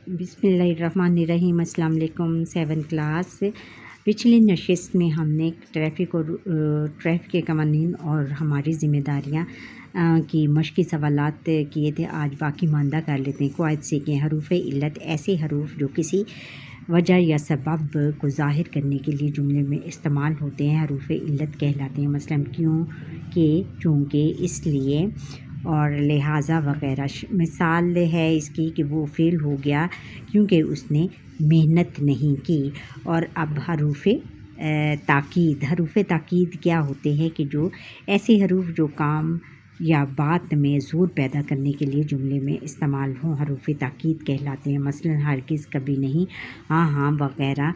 بسم اللہ الرحمن الرحیم۔ السلام علیکم۔ 7 کلاس پچھلی نشست میں ہم نے ٹریفک کے قوانین اور ہماری ذمہ داریاں کی مشقی سوالات کیے تھے۔ آج باقی ماندہ کر لیتے ہیں۔ قواعد سیکھیں۔ حروف علت ایسے حروف جو کسی وجہ یا سبب کو ظاہر کرنے کے لیے جملے میں استعمال ہوتے ہیں حروف علت کہلاتے ہیں۔ مثلاً کیوں کہ، چونکہ، اس لیے اور لہٰذا وغیرہ۔ مثال ہے اس کی کہ وہ فیل ہو گیا کیونکہ اس نے محنت نہیں کی۔ اور اب حروف تاکید۔ حروف تاکید کیا ہوتے ہیں کہ جو ایسے حروف جو کام یا بات میں زور پیدا کرنے کے لیے جملے میں استعمال ہوں حروف تاکید کہلاتے ہیں۔ مثلاً ہرگز، کبھی نہیں، ہاں ہاں وغیرہ۔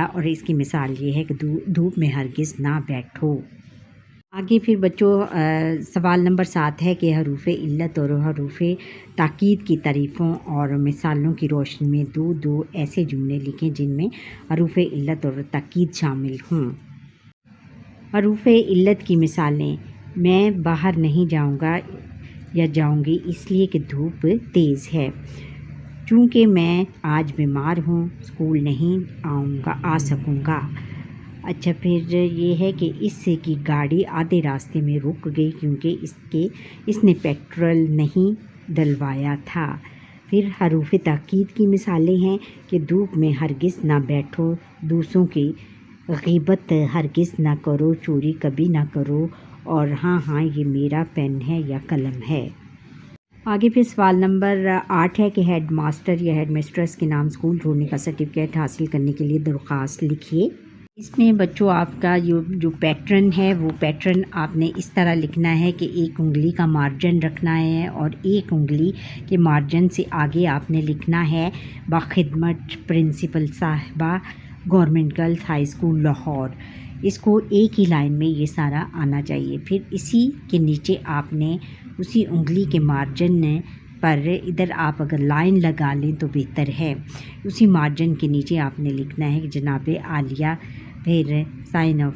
اور اس کی مثال یہ ہے کہ دھوپ میں ہرگز نہ بیٹھو۔ آگے پھر بچوں سوال نمبر 7 ہے کہ حروف علت اور حروف تاکید کی تعریفوں اور مثالوں کی روشنی میں دو ایسے جملے لکھیں جن میں حروف علت اور تاکید شامل ہوں۔ حروف علت کی مثالیں: میں باہر نہیں جاؤں گا یا جاؤں گی اس لیے کہ دھوپ تیز ہے۔ چونکہ میں آج بیمار ہوں اسکول نہیں آ سکوں گا۔ اچھا، پھر یہ ہے کہ اس کی گاڑی آدھے راستے میں رک گئی کیونکہ اس نے پیٹرول نہیں ڈلوایا تھا۔ پھر حروف تاکید کی مثالیں ہیں کہ دھوپ میں ہرگز نہ بیٹھو، دوسروں کی غیبت ہرگز نہ کرو، چوری کبھی نہ کرو، اور ہاں ہاں یہ میرا پین ہے یا قلم ہے۔ آگے پھر سوال نمبر 8 ہے کہ ہیڈ ماسٹر یا ہیڈ مسٹریس کے نام اسکول چھوڑنے کا سرٹیفکیٹ حاصل کرنے کے لیے درخواست لکھیے۔ اس میں بچوں آپ کا جو پیٹرن ہے وہ پیٹرن آپ نے اس طرح لکھنا ہے کہ ایک انگلی کا مارجن رکھنا ہے اور ایک انگلی کے مارجن سے آگے آپ نے لکھنا ہے باخدمت پرنسپل صاحبہ government girls high school Lahore. اس کو ایک ہی لائن میں یہ سارا آنا چاہیے۔ پھر اسی کے نیچے آپ نے اسی انگلی کے مارجن پر ادھر آپ اگر لائن لگا لیں تو بہتر ہے۔ اسی مارجن کے نیچے آپ نے لکھنا ہے کہ جناب عالیہ، پھر سائن آف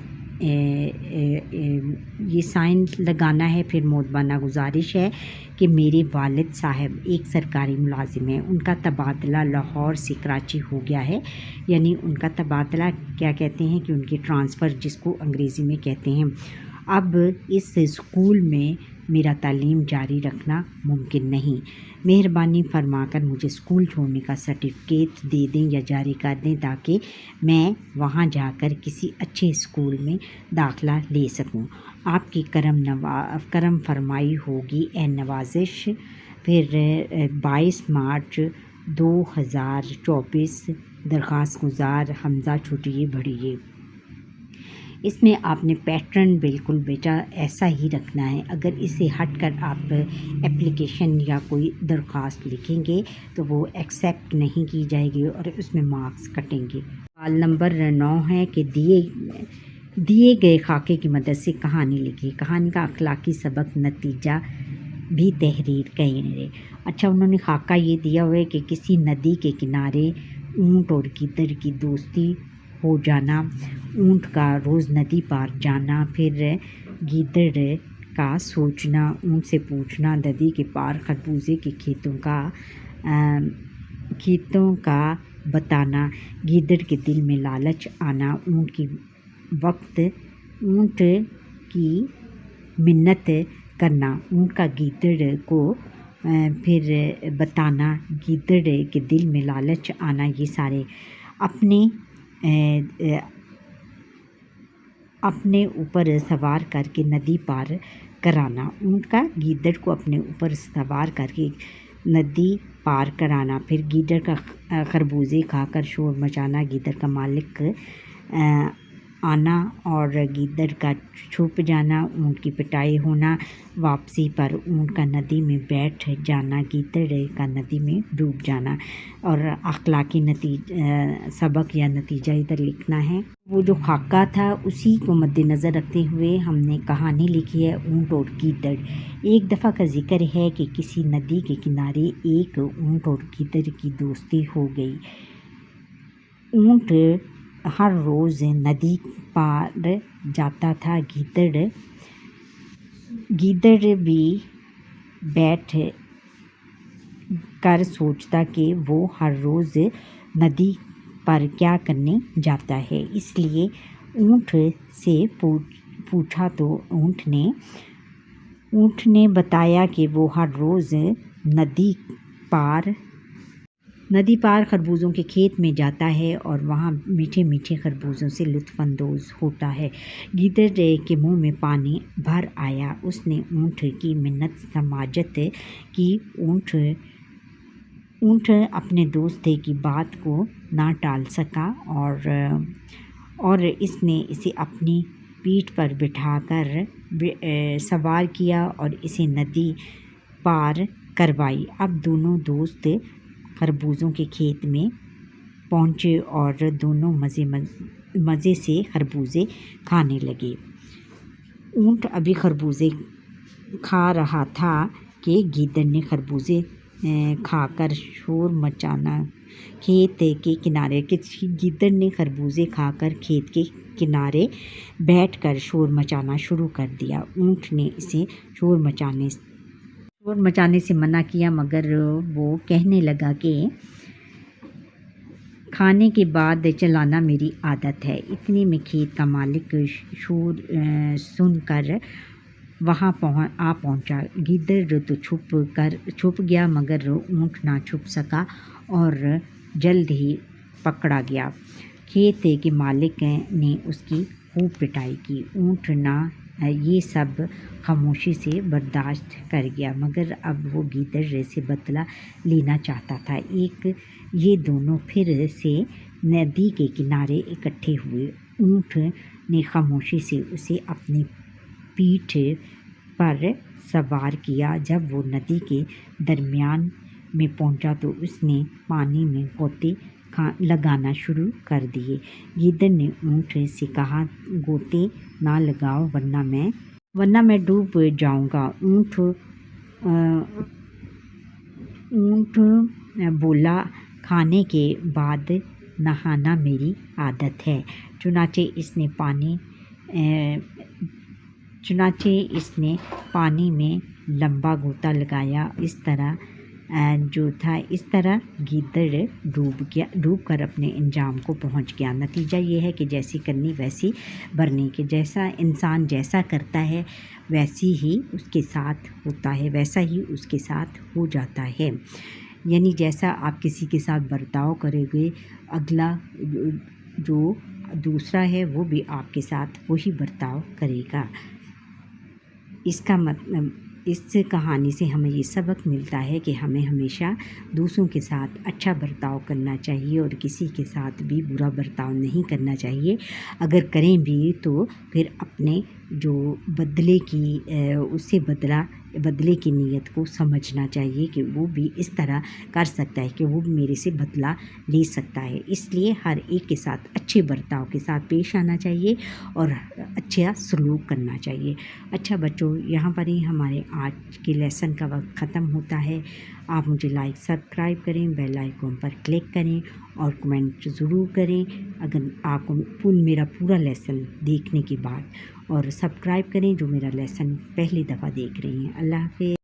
یہ سائن لگانا ہے۔ پھر مودبانہ گزارش ہے کہ میرے والد صاحب ایک سرکاری ملازم ہیں، ان کا تبادلہ لاہور سے کراچی ہو گیا ہے۔ یعنی ان کا تبادلہ کیا کہتے ہیں کہ ان کی ٹرانسفر، جس کو انگریزی میں کہتے ہیں۔ اب اس اسکول میں میرا تعلیم جاری رکھنا ممکن نہیں۔ مہربانی فرما کر مجھے اسکول چھوڑنے کا سرٹیفکیٹ دے دیں یا جاری کر دیں تاکہ میں وہاں جا کر کسی اچھے اسکول میں داخلہ لے سکوں۔ آپ کی کرم فرمائی ہوگی اے نوازش۔ پھر 22 مارچ 2024 درخواست گزار حمزہ چھٹیے بڑھیے۔ اس میں آپ نے پیٹرن بالکل بیٹا ایسا ہی رکھنا ہے۔ اگر اسے ہٹ کر آپ اپلیکیشن یا کوئی درخواست لکھیں گے تو وہ ایکسیپٹ نہیں کی جائے گی اور اس میں مارکس کٹیں گے۔ سوال نمبر 9 ہے کہ دیے گئے خاکے کی مدد سے کہانی لکھی۔ کہانی کا اخلاقی سبق نتیجہ بھی تحریر کریں۔ اچھا، انہوں نے خاکہ یہ دیا ہوا ہے کہ کسی ندی کے کنارے اونٹ اور گیدڑ کی دوستی ہو جانا، اونٹ کا روز ندی پار جانا، پھر گیدڑ کا سوچنا، اونٹ سے پوچھنا، ندی کے پار خربوزے کے کھیتوں کا بتانا، گیدڑ کے دل میں لالچ آنا، اونٹ کی منت کرنا، اونٹ کا گیدڑ کو پھر بتانا، گیدڑ کے دل میں لالچ آنا، یہ سارے اپنے اوپر سوار کر کے ندی پار کرانا، اونٹ کا گیدڑ کو اپنے اوپر سوار کر کے ندی پار کرانا، پھر گیدڑ کا خربوزے کھا کر شور مچانا، گیدڑ کا مالک آنا اور گیدڑ کا چھپ جانا، اونٹ کی پٹائی ہونا، واپسی پر اونٹ کا ندی میں بیٹھ جانا، گیدڑ کا ندی میں ڈوب جانا، اور اخلاقی سبق یا نتیجہ ادھر لکھنا ہے۔ وہ جو خاکہ تھا اسی کو مد نظر رکھتے ہوئے ہم نے کہانی لکھی ہے اونٹ اور گیدڑ۔ ایک دفعہ کا ذکر ہے کہ کسی ندی کے کنارے ایک اونٹ اور گیدڑ کی دوستی ہو گئی۔ اونٹ ہر روز ندی پار جاتا تھا، گیدڑ بھی بیٹھ کر سوچتا کہ وہ ہر روز ندی پر کیا کرنے جاتا ہے۔ اس لیے اونٹ سے پوچھا تو اونٹ نے بتایا کہ وہ ہر روز ندی پار خربوزوں کے کھیت میں جاتا ہے اور وہاں میٹھے میٹھے خربوزوں سے لطف اندوز ہوتا ہے۔ گیدڑ کے منہ میں پانی بھر آیا۔ اس نے اونٹ کی منت سماجت کی۔ اونٹ اپنے دوست کی بات کو نہ ٹال سکا اور اس نے اسے اپنی پیٹھ پر بٹھا کر سوار کیا اور اسے ندی پار کروائی۔ اب دونوں دوست خربوزوں کے کھیت میں پہنچے اور دونوں مزے سے خربوزے کھانے لگے۔ اونٹ ابھی خربوزے کھا رہا تھا کہ گیدڑ نے خربوزے کھا کر شور مچانا کھیت کے کنارے بیٹھ کر شور مچانا شروع کر دیا۔ اونٹ نے اسے شور مچانے سے منع کیا، مگر وہ کہنے لگا کہ کھانے کے بعد چلانا میری عادت ہے۔ اتنے میں کھیت کا مالک شور سن کر وہاں آ پہنچا۔ گیدڑ تو چھپ گیا، مگر اونٹ نہ چھپ سکا اور جلد ہی پکڑا گیا۔ کھیت کے مالک نے اس کی خوب پٹائی کی۔ اونٹ یہ سب خاموشی سے برداشت کر گیا، مگر اب وہ گیدڑ سے بدلہ لینا چاہتا تھا۔ یہ دونوں پھر سے ندی کے کنارے اکٹھے ہوئے۔ اونٹ نے خاموشی سے اسے اپنی پیٹھ پر سوار کیا۔ جب وہ ندی کے درمیان میں پہنچا تو اس نے پانی میں غوطے لگانا شروع کر دیے۔ گیدڑ نے اونٹ سے کہا، غوطے نہ لگاؤ ورنہ میں ڈوب جاؤں گا۔ اونٹ بولا، کھانے کے بعد نہانا میری عادت ہے۔ چنانچہ اس نے پانی میں لمبا غوطہ لگایا۔ اس طرح گیدڑ ڈوب کر اپنے انجام کو پہنچ گیا۔ نتیجہ یہ ہے کہ جیسی کرنی ویسی بھرنی، کہ انسان جیسا کرتا ہے ویسا ہی اس کے ساتھ ہو جاتا ہے۔ یعنی جیسا آپ کسی کے ساتھ برتاؤ کرو گے، اگلا جو دوسرا ہے وہ بھی آپ کے ساتھ وہی برتاؤ کرے گا۔ اس کہانی سے ہمیں یہ سبق ملتا ہے کہ ہمیں ہمیشہ دوسروں کے ساتھ اچھا برتاؤ کرنا چاہیے اور کسی کے ساتھ بھی برا برتاؤ نہیں کرنا چاہیے۔ اگر کریں بھی تو پھر اپنے جو بدلے کی نیت کو سمجھنا چاہیے کہ وہ بھی اس طرح کر سکتا ہے، کہ وہ بھی میرے سے بدلہ لے سکتا ہے۔ اس لیے ہر ایک کے ساتھ اچھے برتاؤ کے ساتھ پیش آنا چاہیے اور اچھا سلوک کرنا چاہیے۔ اچھا بچوں، یہاں پر ہی ہمارے آج کے لیسن کا وقت ختم ہوتا ہے۔ آپ مجھے لائک سبسکرائب کریں، بیل آئیکن پر کلک کریں اور کمنٹ ضرور کریں اگر آپ کو میرا پورا لیسن دیکھنے کے بعد، اور سبسکرائب کریں جو میرا لیسن پہلی دفعہ دیکھ رہی ہیں۔ اللہ حافظ۔